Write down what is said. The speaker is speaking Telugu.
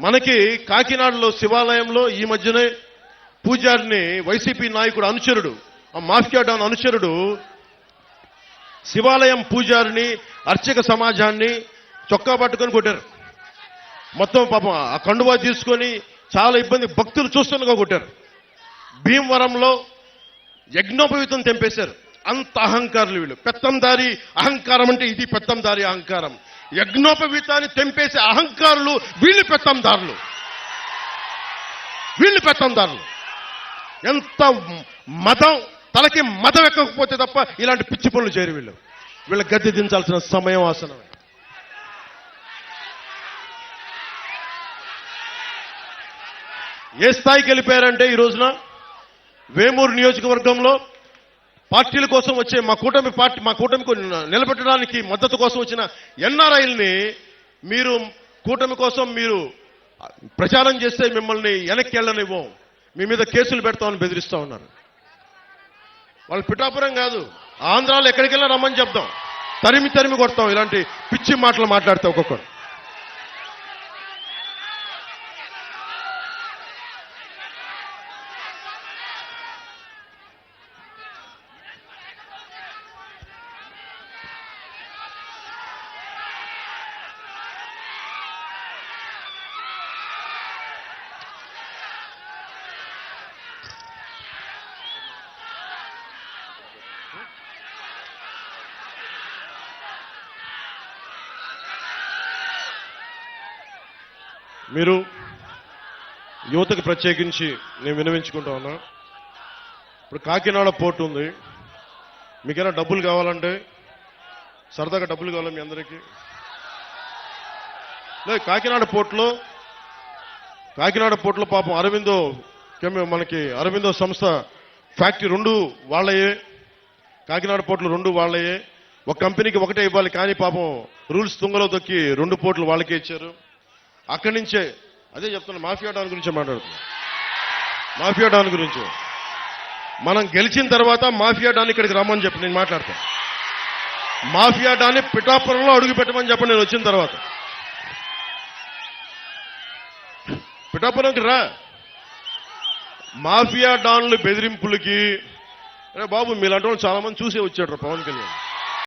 మనకి కాకినాడలో శివాలయంలో ఈ మధ్యనే పూజారిని వైసీపీ నాయకుడు అనుచరుడు, ఆ మాఫియా డాన్ అనుచరుడు శివాలయం పూజారిని అర్చక సమాజాన్ని చొక్కా పట్టుకొని కొట్టారు. మొత్తం పాపం ఆ కండువా తీసుకొని చాలా ఇబ్బంది, భక్తులు చూస్తుండగా కొట్టారు. భీమవరంలో యజ్ఞోపవీతం తెంపేశారు. అంత అహంకారులు వీళ్ళు. పెత్తందారి అహంకారం అంటే ఇది పెత్తందారి అహంకారం. యజ్ఞోపవీతాన్ని తెంపేసే అహంకారులు వీళ్ళు పెత్తందారులు. ఎంత మతం తలకి మతం ఎక్కకపోతే తప్ప ఇలాంటి పిచ్చి పనులు చేయరు వీళ్ళు. వీళ్ళ గద్దె దించాల్సిన సమయం ఆసనమే. ఏ స్థాయికి వెళ్ళిపోయారంటే ఈ రోజున వేమూరు నియోజకవర్గంలో పార్టీల కోసం వచ్చే మా కూటమికి నిలబెట్టడానికి మద్దతు కోసం వచ్చిన ఎన్ఆర్ఐల్ని మీరు కూటమి కోసం మీరు ప్రచారం చేస్తే మిమ్మల్ని వెనక్కి వెళ్ళనివ్వం, మీ మీద కేసులు పెడతామని బెదిరిస్తా ఉన్నారు. వాళ్ళు పిఠాపురం కాదు, ఆంధ్రాలో ఎక్కడికెళ్ళా రమ్మని చెప్దాం, తరిమి కొడతాం ఇలాంటి పిచ్చి మాటలు మాట్లాడితే ఒక్కొక్కరు. మీరు యువతకు ప్రత్యేకించి నేను వినవించుకుంటా ఉన్నా. ఇప్పుడు కాకినాడ పోర్టు ఉంది, మీకైనా డబ్బులు కావాలంటే సరదాగా డబ్బులు కావాలి మీ అందరికీ. లేదు, కాకినాడ పోర్టులో పాపం మనకి అరవిందో సంస్థ ఫ్యాక్టరీ 2 వాళ్ళయే, కాకినాడ పోర్టులు 2 వాళ్ళయే. ఒక కంపెనీకి ఒకటే ఇవ్వాలి, కానీ పాపం రూల్స్ తుంగలో తొక్కి 2 పోర్టులు వాళ్ళకే ఇచ్చారు. అక్కడి నుంచే అదే చెప్తున్నా, మాఫియా డాన్ గురించి మాట్లాడుతున్నా. మాఫియా డాన్ గురించి మనం గెలిచిన తర్వాత మాఫియా డాన్ ఇక్కడికి రమ్మని చెప్పి నేను మాట్లాడతాను. మాఫియా డాన్ని పిఠాపురంలో అడుగు పెట్టమని చెప్పండి నేను వచ్చిన తర్వాత. పిఠాపురంకి రా. మాఫియా డాన్లు బెదిరింపులకి బాబు మీలాంటి వాళ్ళు చాలా మంది చూసే వచ్చాడు పవన్ కళ్యాణ్.